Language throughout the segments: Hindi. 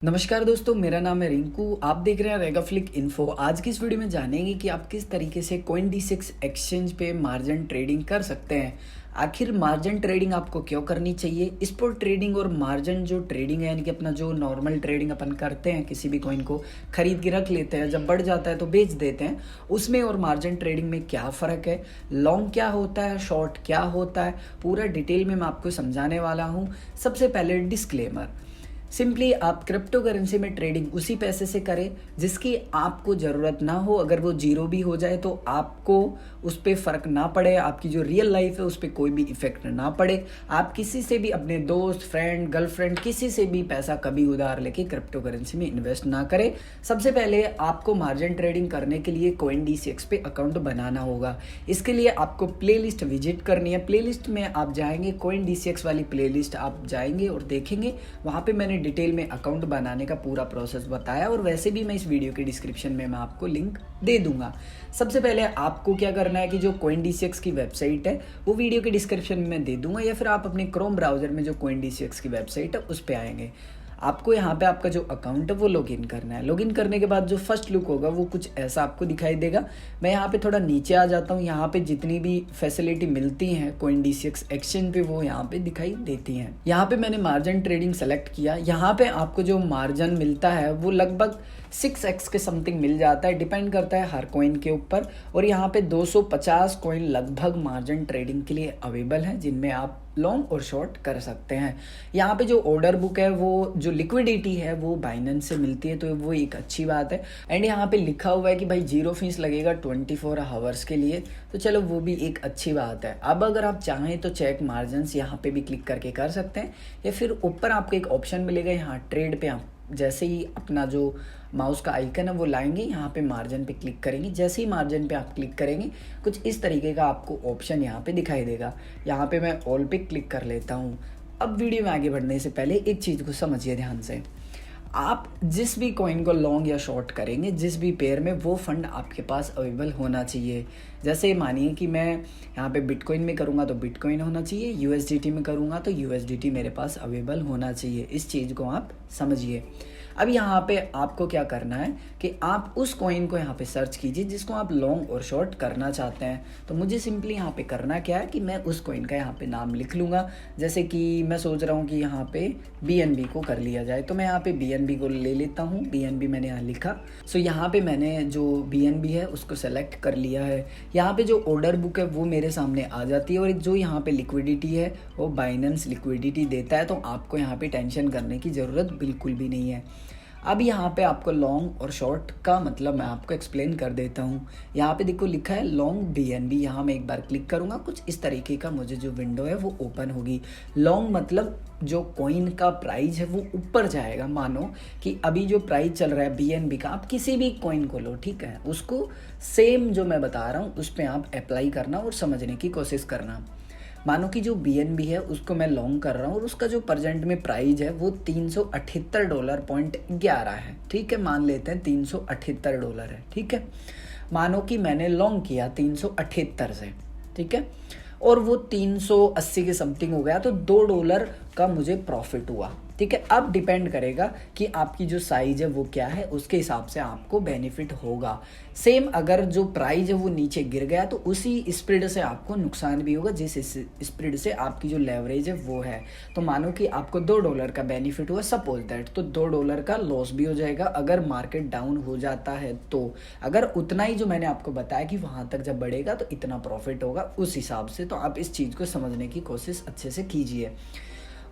नमस्कार दोस्तों, मेरा नाम है रिंकू। आप देख रहे हैं रेगाफ्लिक इन्फो। आज की इस वीडियो में जानेंगे कि आप किस तरीके से CoinDesk एक्सचेंज पे मार्जिन ट्रेडिंग कर सकते हैं। आखिर मार्जिन ट्रेडिंग आपको क्यों करनी चाहिए। स्पॉट ट्रेडिंग और मार्जिन जो ट्रेडिंग है, यानी कि अपना जो नॉर्मल ट्रेडिंग अपन करते हैं, किसी भी कॉइन को खरीद के रख लेते हैं, जब बढ़ जाता है तो बेच देते हैं, उसमें और मार्जिन ट्रेडिंग में क्या फ़र्क है, लॉन्ग क्या होता है, शॉर्ट क्या होता है, पूरा डिटेल में मैं आपको समझाने वाला हूँ। सबसे पहले डिस्क्लेमर, सिंपली आप क्रिप्टो करेंसी में ट्रेडिंग उसी पैसे से करें जिसकी आपको ज़रूरत ना हो। अगर वो जीरो भी हो जाए तो आपको उस पर फ़र्क ना पड़े, आपकी जो रियल लाइफ है उस पर कोई भी इफ़ेक्ट ना पड़े। आप किसी से भी, अपने दोस्त, फ्रेंड, गर्लफ्रेंड, किसी से भी पैसा कभी उधार लेके क्रिप्टो करेंसी में इन्वेस्ट ना करें। सबसे पहले आपको मार्जिन ट्रेडिंग करने के लिए CoinDesk पे अकाउंट बनाना होगा। इसके लिए आपको प्लेलिस्ट विजिट करनी है। प्लेलिस्ट में आप जाएंगे, CoinDesk वाली प्लेलिस्ट आप जाएंगे और देखेंगे, वहाँ पे मैंने डिटेल में अकाउंट बनाने का पूरा प्रोसेस बताया, और वैसे भी मैं इस वीडियो के डिस्क्रिप्शन में मैं आपको लिंक दे दूंगा। सबसे पहले आपको क्या करना है कि जो CoinDesk की वेबसाइट है वो वीडियो के डिस्क्रिप्शन में दे दूंगा, या फिर आप अपने क्रोम ब्राउजर में जो CoinDesk की वेबसाइट है उस पर आएंगे। आपको यहाँ पे आपका जो अकाउंट है वो लॉगिन करना है। लॉगिन करने के बाद जो फर्स्ट लुक होगा वो कुछ ऐसा आपको दिखाई देगा। मैं यहाँ पे थोड़ा नीचे आ जाता हूँ। यहाँ पे जितनी भी फैसिलिटी मिलती हैं CoinDesk एक्सचेंज पे वो यहाँ पे दिखाई देती हैं। यहाँ पे मैंने मार्जिन ट्रेडिंग सेलेक्ट किया। यहाँ पे आपको जो मार्जिन मिलता है वो लगभग 6x के समथिंग मिल जाता है, डिपेंड करता है हर कॉइन के ऊपर। और यहाँ पे 250 कॉइन लगभग मार्जिन ट्रेडिंग के लिए अवेलेबल है, जिनमें आप लॉन्ग और शॉर्ट कर सकते हैं। यहाँ पे जो ऑर्डर बुक है, वो जो लिक्विडिटी है वो बाइनेंस से मिलती है, तो वो एक अच्छी बात है। एंड यहाँ पे लिखा हुआ है कि भाई 0 फीस लगेगा 24 आवर्स के लिए, तो चलो वो भी एक अच्छी बात है। अब अगर आप चाहें तो चेक मार्जिन्स यहाँ पे भी क्लिक करके कर सकते हैं, या फिर ऊपर आपको एक ऑप्शन मिलेगा, यहाँ ट्रेड पे आप जैसे ही अपना जो माउस का आइकन है वो लाएंगे, यहाँ पे मार्जिन पे क्लिक करेंगे। जैसे ही मार्जिन पे आप क्लिक करेंगे कुछ इस तरीके का आपको ऑप्शन यहाँ पे दिखाई देगा। यहाँ पे मैं ऑल पे क्लिक कर लेता हूँ। अब वीडियो में आगे बढ़ने से पहले एक चीज़ को समझिए ध्यान से। आप जिस भी कॉइन को लॉन्ग या शॉर्ट करेंगे, जिस भी पेयर में, वो फंड आपके पास अवेलेबल होना चाहिए। जैसे मानिए कि मैं यहाँ पे बिटकॉइन में करूँगा तो बिटकॉइन होना चाहिए, USDT में करूँगा तो USDT मेरे पास अवेलेबल होना चाहिए। इस चीज़ को आप समझिए। अब यहाँ पे आपको क्या करना है कि आप उस कॉइन को यहाँ पे सर्च कीजिए जिसको आप लॉन्ग और शॉर्ट करना चाहते हैं। तो मुझे सिंपली यहाँ पे करना क्या है कि मैं उस कॉइन का यहाँ पे नाम लिख लूँगा। जैसे कि मैं सोच रहा हूँ कि यहाँ पे BNB को कर लिया जाए, तो मैं यहाँ पे BNB को ले लेता हूँ। BNB मैंने यहाँ लिखा। सो यहाँ पे मैंने जो BNB है उसको सेलेक्ट कर लिया है। यहाँ पे जो ऑर्डर बुक है वो मेरे सामने आ जाती है, और जो यहाँ पे लिक्विडिटी है वो बाइनेंस लिक्विडिटी देता है, तो आपको यहाँ पे टेंशन करने की ज़रूरत बिल्कुल भी नहीं है। अब यहाँ पे आपको लॉन्ग और शॉर्ट का मतलब मैं आपको एक्सप्लेन कर देता हूँ। यहाँ पे देखो लिखा है लॉन्ग BNB, यहाँ मैं एक बार क्लिक करूँगा, कुछ इस तरीके का मुझे जो विंडो है वो ओपन होगी। लॉन्ग मतलब जो कॉइन का प्राइस है वो ऊपर जाएगा। मानो कि अभी जो प्राइस चल रहा है BNB का, आप किसी भी कॉइन को लो, ठीक है, उसको सेम जो मैं बता रहा हूँ उस पर आप अप्लाई करना और समझने की कोशिश करना। मानो कि जो BNB है उसको मैं लॉन्ग कर रहा हूँ और उसका जो प्रेजेंट में प्राइस है वो $378.11 है, ठीक है। मान लेते हैं $378 है, ठीक है। मानो कि मैंने लॉन्ग किया 378 से, ठीक है, और वो 380 के समथिंग हो गया, तो $2 का मुझे प्रॉफिट हुआ, ठीक है। अब डिपेंड करेगा कि आपकी जो साइज है वो क्या है, उसके हिसाब से आपको बेनिफिट होगा। सेम अगर जो प्राइस है वो नीचे गिर गया तो उसी स्प्रेड से आपको नुकसान भी होगा, जिस स्प्रेड से आपकी जो लेवरेज है वो है। तो मानो कि आपको $2 का बेनिफिट हुआ, सपोज दैट, तो $2 का लॉस भी हो जाएगा अगर मार्केट डाउन हो जाता है। तो अगर उतना ही जो मैंने आपको बताया कि वहाँ तक जब बढ़ेगा तो इतना प्रॉफिट होगा, उस हिसाब से। तो आप इस चीज़ को समझने की कोशिश अच्छे से कीजिए।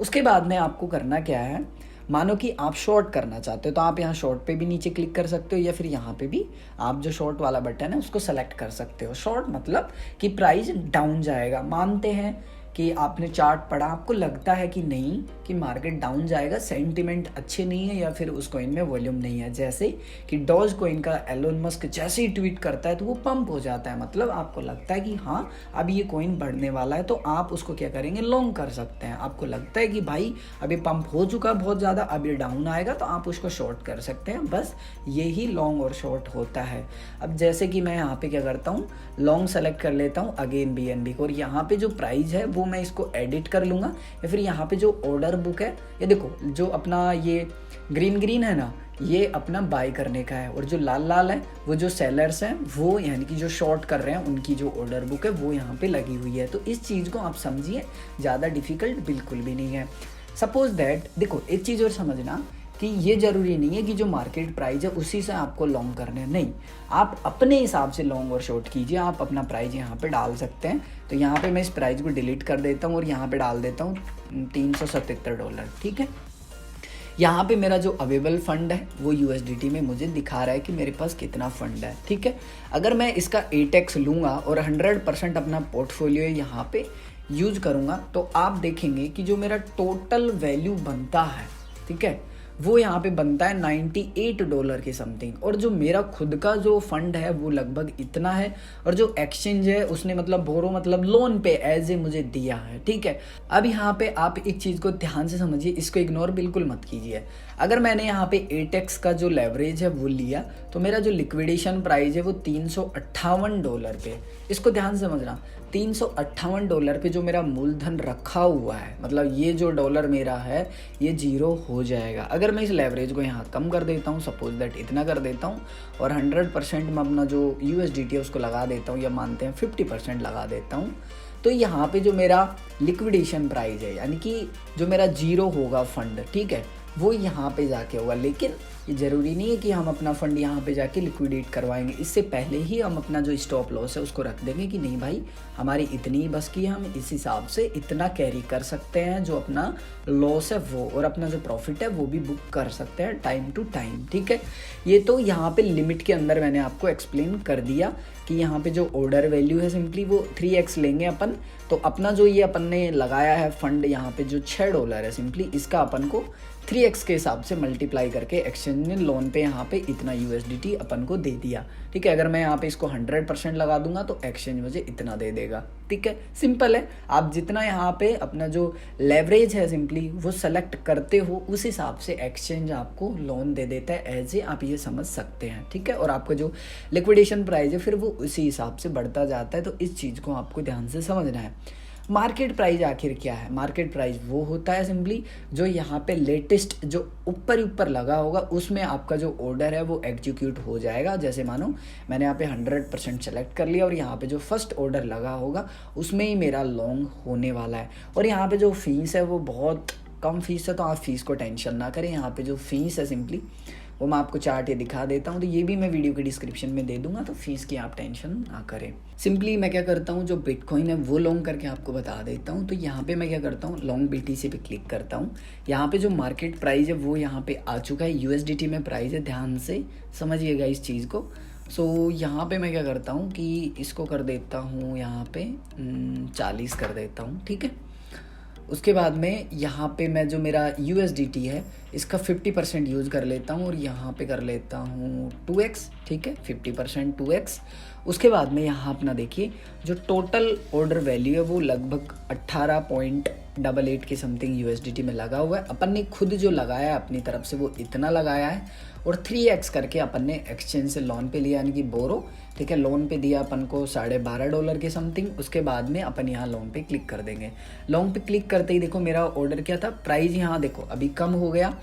उसके बाद में आपको करना क्या है, मानो कि आप शॉर्ट करना चाहते हो तो आप यहाँ शॉर्ट पे भी नीचे क्लिक कर सकते हो, या फिर यहाँ पे भी आप जो शॉर्ट वाला बटन है उसको सेलेक्ट कर सकते हो। शॉर्ट मतलब कि प्राइस डाउन जाएगा। मानते हैं कि आपने चार्ट पढ़ा, आपको लगता है कि नहीं कि मार्केट डाउन जाएगा, सेंटिमेंट अच्छे नहीं है, या फिर उस कॉइन में वॉल्यूम नहीं है। जैसे कि डॉज कॉइन का एलोन मस्क जैसे ही ट्वीट करता है तो वो पंप हो जाता है, मतलब आपको लगता है कि हाँ अब ये कॉइन बढ़ने वाला है, तो आप उसको क्या करेंगे, लॉन्ग कर सकते हैं। आपको लगता है कि भाई अभी पंप हो चुका बहुत ज़्यादा, अब ये डाउन आएगा, तो आप उसको शॉर्ट कर सकते हैं। बस यही लॉन्ग और शॉर्ट होता है। अब जैसे कि मैं यहाँ पे क्या करता हूँ, लॉन्ग सेलेक्ट कर लेता हूँ अगेन BNB को, और यहाँ पे जो प्राइस है वो तो मैं इसको एडिट कर लूँगा, या फिर यहाँ पे जो ऑर्डर बुक है, ये देखो जो अपना ये ग्रीन है ना, ये अपना बाय करने का है, और जो लाल है वो जो सेलर्स हैं वो यानी कि जो शॉर्ट कर रहे हैं उनकी जो ऑर्डर बुक है वो यहाँ पे लगी हुई है। तो इस चीज़ को आप समझिए, ज़्यादा डिफिकल्ट बिल्कुल भी नहीं है। सपोज दैट देखो एक चीज़ और समझना कि ये ज़रूरी नहीं है कि जो मार्केट प्राइस है उसी से आपको लॉन्ग करना है, नहीं, आप अपने हिसाब से लॉन्ग और शॉर्ट कीजिए। आप अपना प्राइस यहाँ पे डाल सकते हैं। तो यहाँ पे मैं इस प्राइस को डिलीट कर देता हूँ और यहाँ पे डाल देता हूँ $377, ठीक है। यहाँ पे मेरा जो अवेलेबल फंड है वो USDT में मुझे दिखा रहा है कि मेरे पास कितना फंड है, ठीक है। अगर मैं इसका 8x लूँगा और 100% अपना पोर्टफोलियो यहाँ पे यूज करूँगा तो आप देखेंगे कि जो मेरा टोटल वैल्यू बनता है, ठीक है, वो यहाँ पे बनता है $98 के समथिंग। और जो मेरा खुद का जो फंड है वो लगभग इतना है, और जो एक्सचेंज है उसने मतलब बोरो मतलब लोन पे एज ए मुझे दिया है, ठीक है। अब यहाँ पे आप एक चीज़ को ध्यान से समझिए, इसको इग्नोर बिल्कुल मत कीजिए। अगर मैंने यहाँ पे 8x का जो लेवरेज है वो लिया तो मेरा जो लिक्विडेशन प्राइस है वो $358 पे, इसको ध्यान से समझना, $358 पे जो मेरा मूलधन रखा हुआ है, मतलब ये जो डॉलर मेरा है ये 0 हो जाएगा। अगर मैं इस लेवरेज को यहाँ कम कर देता हूँ, सपोज दैट इतना कर देता हूँ, और 100% मैं अपना जो USDT है उसको लगा देता हूँ, या मानते हैं 50% लगा देता हूँ, तो यहाँ पे जो मेरा लिक्विडेशन प्राइस है यानी कि जो मेरा 0 होगा फंड, ठीक है, वो यहाँ पे जाके होगा। लेकिन ये ज़रूरी नहीं है कि हम अपना फंड यहाँ पे जाके लिक्विडेट करवाएंगे, इससे पहले ही हम अपना जो स्टॉप लॉस है उसको रख देंगे कि नहीं भाई हमारी इतनी ही बस की है, हम इस हिसाब से इतना कैरी कर सकते हैं जो अपना लॉस है वो, और अपना जो प्रॉफिट है वो भी बुक कर सकते हैं टाइम टू टाइम, ठीक है। ये तो यहाँ पे लिमिट के अंदर मैंने आपको एक्सप्लेन कर दिया कि यहाँ पे जो ऑर्डर वैल्यू है सिंपली वो 3x लेंगे अपन। तो अपना जो ये अपन ने लगाया है फंड यहाँ पे जो $6 है, सिंपली इसका अपन को 3x के हिसाब से मल्टीप्लाई करके एक्सचेंज ने लोन पे यहाँ पे इतना USDT अपन को दे दिया, ठीक है। अगर मैं यहाँ पे इसको 100% लगा दूंगा तो एक्सचेंज मुझे इतना दे देगा, ठीक है। सिंपल है, आप जितना यहाँ पे अपना जो लेवरेज है सिंपली वो सेलेक्ट करते हो उस हिसाब से एक्सचेंज आपको लोन दे देता है, एज ए आप ये समझ सकते हैं, ठीक है। और आपका जो लिक्विडेशन प्राइस है फिर वो उसी हिसाब से बढ़ता जाता है। तो इस चीज़ को आपको ध्यान से समझना है। मार्केट प्राइस आखिर क्या है? मार्केट प्राइस वो होता है सिंपली जो यहाँ पे लेटेस्ट जो ऊपर लगा होगा उसमें आपका जो ऑर्डर है वो एग्जीक्यूट हो जाएगा। जैसे मानो मैंने यहाँ पे 100% सेलेक्ट कर लिया और यहाँ पे जो फर्स्ट ऑर्डर लगा होगा उसमें ही मेरा लॉन्ग होने वाला है। और यहाँ पे जो फीस है वो बहुत कम फीस है, तो आप फीस को टेंशन ना करें। यहाँ पे जो फीस है सिंपली वो मैं आपको चार्ट ये दिखा देता हूँ, तो ये भी मैं वीडियो के डिस्क्रिप्शन में दे दूंगा, तो फीस की आप टेंशन ना करें। सिंपली मैं क्या करता हूँ, जो बिटकॉइन है वो लॉन्ग करके आपको बता देता हूँ। तो यहाँ पे मैं क्या करता हूँ, लॉन्ग BTC पे क्लिक करता हूँ। यहाँ पे जो मार्केट प्राइस है वो यहाँ पे आ चुका है, USDT में प्राइस है, ध्यान से समझिएगा इस चीज़ को। सो यहाँ पे मैं क्या करता हूँ कि इसको कर देता हूँ यहाँ पे 40 कर देता हूँ, ठीक है। उसके बाद में यहाँ पे मैं जो मेरा USDT है इसका 50% यूज़ कर लेता हूँ और यहाँ पे कर लेता हूँ 2x, ठीक है, 50% 2x। उसके बाद में यहाँ अपना देखिए जो टोटल ऑर्डर वैल्यू है वो लगभग 18.88 के समथिंग USDT में लगा हुआ है। अपन ने खुद जो लगाया है अपनी तरफ से वो इतना लगाया है और 3x करके अपन ने एक्सचेंज से लोन पे लिया, यानी कि बोरो, ठीक है। लोन पे दिया अपन को $12.5 के समथिंग। उसके बाद में अपन यहाँ लोन पे क्लिक कर देंगे। लोन पे क्लिक करते ही देखो मेरा ऑर्डर क्या था, प्राइस यहाँ देखो अभी कम हो गया।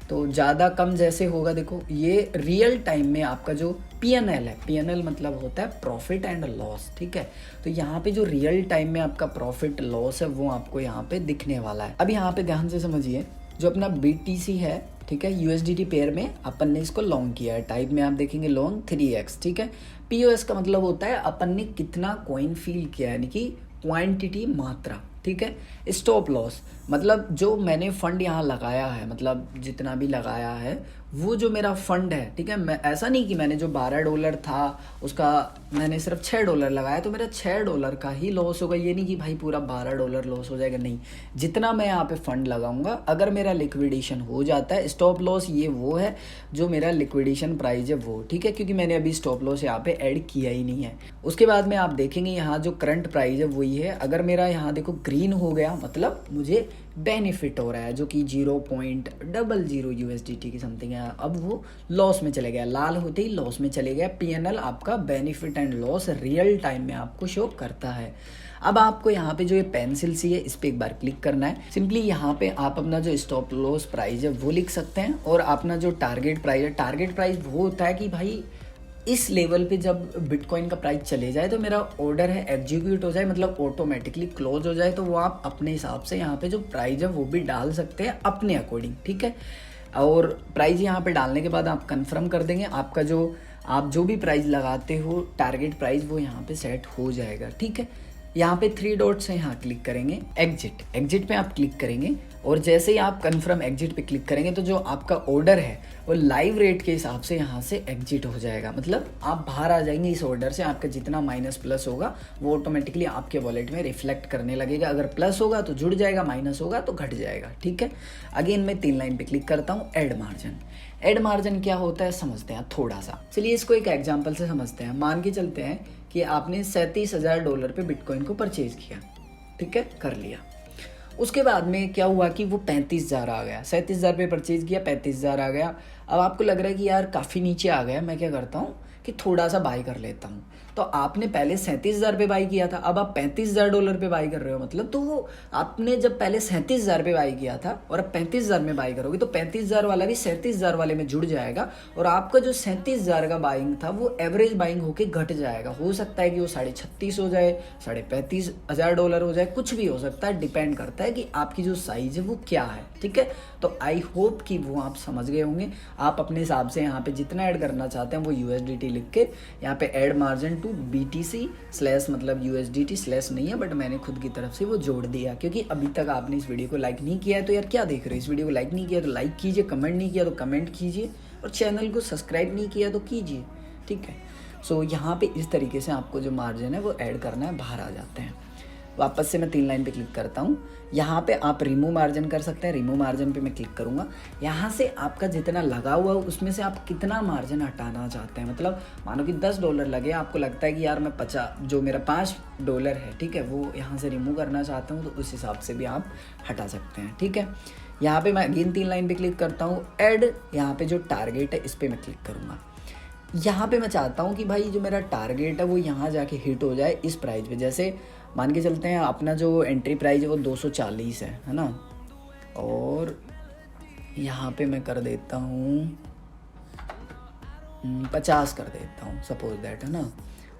तो ज़्यादा कम जैसे होगा देखो ये रियल टाइम में आपका जो PNL है, PNL मतलब होता है प्रॉफिट एंड लॉस, ठीक है। तो यहाँ पे जो रियल टाइम में आपका प्रॉफिट लॉस है वो आपको यहाँ पे दिखने वाला है। अब यहाँ पे ध्यान से समझिए, जो अपना BTC है, ठीक है, USDT पेयर में अपन ने इसको लॉन्ग किया है। टाइप में आप देखेंगे लॉन्ग 3x, ठीक है। POS का मतलब होता है अपन ने कितना कॉइन फील किया, यानी कि क्वांटिटी, मात्रा, ठीक है। स्टॉप लॉस मतलब जो मैंने फंड यहाँ लगाया है, मतलब जितना भी लगाया है वो जो मेरा फंड है, ठीक है। मैं ऐसा नहीं कि मैंने जो $12 था उसका मैंने सिर्फ $6 लगाया तो मेरा $6 का ही लॉस होगा। ये नहीं कि भाई पूरा $12 लॉस हो जाएगा, नहीं। जितना मैं यहाँ पे फंड लगाऊंगा अगर मेरा लिक्विडेशन हो जाता है, स्टॉप लॉस ये वो है जो मेरा लिक्विडेशन प्राइस है वो, ठीक है, क्योंकि मैंने अभी स्टॉप लॉस यहाँ पे ऐड किया ही नहीं है। उसके बाद में आप देखेंगे यहाँ जो करंट प्राइस है वही है। अगर मेरा यहाँ देखो ग्रीन हो गया मतलब मुझे बेनिफिट हो रहा है, जो कि 0.00 USDT की समथिंग है। अब वो लॉस में चले गया, लाल होते ही लॉस में चले गया। PNL आपका benefit and loss real time में आपको शो करता है। अब आपको यहाँ पे जो ये पेंसिल सी है इस पर एक बार क्लिक करना है। सिंपली यहाँ पे आप अपना जो स्टॉप लॉस प्राइस है वो लिख सकते हैं, और अपना जो टारगेट प्राइस है, टारगेट प्राइस वो होता है कि भाई इस लेवल पे जब बिटकॉइन का प्राइस चले जाए तो मेरा ऑर्डर है एग्जीक्यूट हो जाए, मतलब ऑटोमेटिकली क्लोज हो जाए। तो वो आप अपने हिसाब से यहाँ पे जो प्राइस है वो भी डाल सकते हैं अपने अकॉर्डिंग, ठीक है। और प्राइस यहाँ पे डालने के बाद आप कंफर्म कर देंगे, आपका जो आप जो भी प्राइस लगाते हो टारगेट प्राइस वो यहाँ पे सेट हो जाएगा, ठीक है। यहाँ पे 3 डॉट्स हैं, यहाँ क्लिक करेंगे, एग्जिट पे आप क्लिक करेंगे, और जैसे ही आप कंफर्म एग्जिट पे क्लिक करेंगे तो जो आपका ऑर्डर है वो लाइव रेट के हिसाब से यहाँ से एग्जिट हो जाएगा। मतलब आप बाहर आ जाएंगे इस ऑर्डर से, आपका जितना माइनस प्लस होगा वो ऑटोमेटिकली आपके वॉलेट में रिफ्लेक्ट करने लगेगा। अगर प्लस होगा तो जुड़ जाएगा, माइनस होगा तो घट जाएगा, ठीक है। अगेन मैं 3 लाइन पे क्लिक करता हूँ, ऐड मार्जिन। ऐड मार्जिन क्या होता है समझते हैं थोड़ा सा। चलिए इसको एक एग्जाम्पल से समझते हैं। मान के चलते हैं कि आपने $37,000 पे बिटकॉइन को परचेज किया, ठीक है, कर लिया। उसके बाद में क्या हुआ कि वो 35,000 आ गया। 37,000 पे परचेज किया, 35,000 आ गया। अब आपको लग रहा है कि यार काफ़ी नीचे आ गया, मैं क्या करता हूँ कि थोड़ा सा बाई कर लेता हूँ। तो आपने पहले 37,000 पे बाई किया था, अब आप $35,000 पे बाई कर रहे हो। मतलब तो वो आपने जब पहले 37,000 पे बाई किया था और अब 35,000 में बाई करोगे तो 35,000 वाला भी 37,000 वाले में जुड़ जाएगा, और आपका जो 37,000 का बाइंग था वो एवरेज बाइंग होके घट जाएगा। हो सकता है कि वो 36,500 हो जाए, $35,000 हो जाए, कुछ भी हो सकता है, डिपेंड करता है कि आपकी जो साइज है वो क्या है, ठीक है। तो आई होप कि वो आप समझ गए होंगे। आप अपने हिसाब से यहाँ पे जितना ऐड करना चाहते हैं वो USDT लिख के यहाँ पे add margin to BTC slash, मतलब USDT स्लैश नहीं है बट मैंने खुद की तरफ से वो जोड़ दिया, क्योंकि अभी तक आपने इस वीडियो को लाइक नहीं किया है तो यार क्या देख रहे हो। इस वीडियो को लाइक नहीं किया तो लाइक कीजिए, कमेंट नहीं किया तो कमेंट कीजिए, और चैनल को सब्सक्राइब नहीं किया तो कीजिए, ठीक है। सो यहाँ पे इस तरीके से आपको जो मार्जिन है वो ऐड करना है, बाहर आ जाते हैं। वापस से मैं 3 लाइन पे क्लिक करता हूँ। यहाँ पे आप रिमूव मार्जिन कर सकते हैं, रिमूव मार्जिन पे मैं क्लिक करूँगा। यहाँ से आपका जितना लगा हुआ है उसमें से आप कितना मार्जिन हटाना चाहते हैं। मतलब मानो कि $10 लगे, आपको लगता है कि यार मैं जो मेरा $5 है, ठीक है, वो यहाँ से रिमूव करना चाहता हूँ, तो उस हिसाब से भी आप हटा सकते हैं, ठीक है। यहाँ पे मैं अगेन 3 लाइन पे क्लिक करता हूँ, ऐड, यहाँ पे जो टारगेट है इस पर मैं क्लिक करूँगा। यहाँ पे मैं चाहता हूँ कि भाई जो मेरा टारगेट है वो यहाँ जाके हिट हो जाए इस प्राइस पे। जैसे मान के चलते हैं अपना जो एंट्री प्राइस है वो 240 है ना, और यहाँ पे मैं कर देता हूँ 50 कर देता हूँ, सपोज दैट, है ना।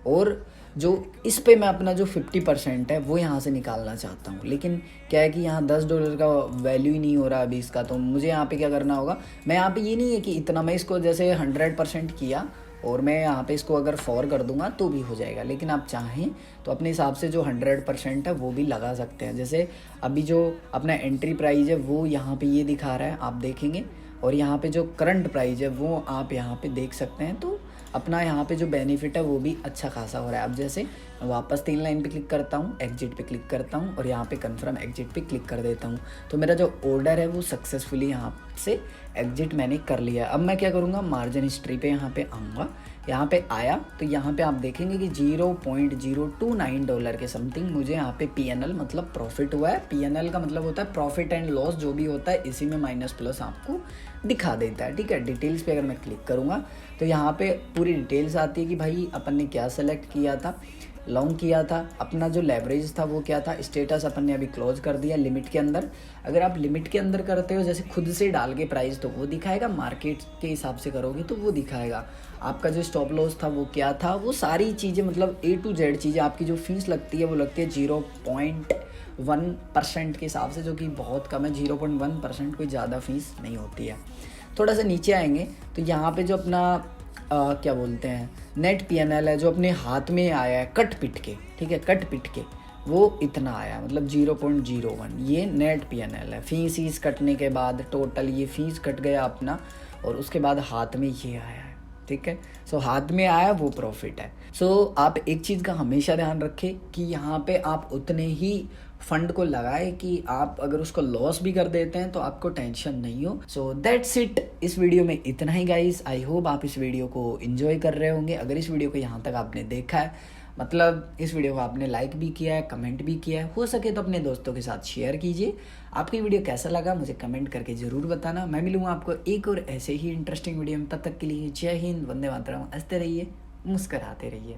और जो इस पे मैं अपना जो 50% है वो यहाँ से निकालना चाहता हूँ, लेकिन क्या है कि यहाँ $10 का वैल्यू ही नहीं हो रहा अभी इसका। तो मुझे यहाँ पे क्या करना होगा, मैं यहाँ पे ये नहीं है कि इतना, मैं इसको जैसे 100% किया और मैं यहाँ पे इसको अगर 4 कर दूंगा तो भी हो जाएगा, लेकिन आप चाहें तो अपने हिसाब से जो 100% है वो भी लगा सकते हैं। जैसे अभी जो अपना एंट्री प्राइस है वो यहाँ पे ये दिखा रहा है, आप देखेंगे, और यहाँ पे जो करंट प्राइस है वो आप यहाँ पे देख सकते हैं। तो अपना यहाँ पे जो बेनिफिट है वो भी अच्छा खासा हो रहा है। अब जैसे वापस 3 लाइन पे क्लिक करता हूँ, एग्जिट पे क्लिक करता हूँ, और यहाँ पे कंफर्म एग्जिट पे क्लिक कर देता हूँ, तो मेरा जो ऑर्डर है वो सक्सेसफुली यहाँ से एग्जिट मैंने कर लिया। अब मैं क्या करूँगा, मार्जिन हिस्ट्री पे यहाँ पे आऊँगा। यहाँ पे आया तो यहाँ पे आप देखेंगे कि $0.029 के समथिंग मुझे यहाँ पे PNL मतलब प्रॉफिट हुआ है। PNL का मतलब होता है प्रॉफिट एंड लॉस, जो भी होता है इसी में माइनस प्लस आपको दिखा देता है, ठीक है। डिटेल्स पे अगर मैं क्लिक करूँगा तो यहाँ पे पूरी डिटेल्स आती है कि भाई अपन ने क्या सेलेक्ट किया था, लॉन्ग किया था, अपना जो लेवरेज था वो क्या था, स्टेटस अपन ने अभी क्लोज कर दिया लिमिट के अंदर। अगर आप लिमिट के अंदर करते हो जैसे खुद से डाल के प्राइस तो वो दिखाएगा, मार्केट के हिसाब से करोगे तो वो दिखाएगा। आपका जो स्टॉप लॉस था वो क्या था, वो सारी चीज़ें मतलब A to Z चीज़ें। आपकी जो फीस लगती है वो लगती है 0.1% के हिसाब से, जो कि बहुत कम है। 0.1% कोई ज़्यादा फीस नहीं होती है। थोड़ा सा नीचे आएंगे तो यहाँ पे जो अपना क्या बोलते हैं नेट PNL है, जो अपने हाथ में आया है कट पिट के, ठीक है, कट पिट के वो इतना आया, मतलब 0.01, ये नेट PNL है। फीस कटने के बाद टोटल ये फीस कट गया अपना, और उसके बाद हाथ में ये आया है, ठीक है। सो हाथ में आया वो प्रॉफिट है। सो आप एक चीज़ का हमेशा ध्यान रखें कि यहाँ पे आप उतने ही फंड को लगाए कि आप अगर उसको लॉस भी कर देते हैं तो आपको टेंशन नहीं हो। सो दैट्स इट, इस वीडियो में इतना ही गाइस। आई होप आप इस वीडियो को एंजॉय कर रहे होंगे। अगर इस वीडियो को यहाँ तक आपने देखा है, मतलब इस वीडियो को आपने लाइक भी किया है, कमेंट भी किया है, हो सके तो अपने दोस्तों के साथ शेयर कीजिए। आपको ये वीडियो कैसा लगा मुझे कमेंट करके ज़रूर बताना। मैं मिलूँगा आपको एक और ऐसे ही इंटरेस्टिंग वीडियो में, तब तक के लिए जय हिंद, वंदे मातरम। हंसते रहिए, मुस्कराते रहिए।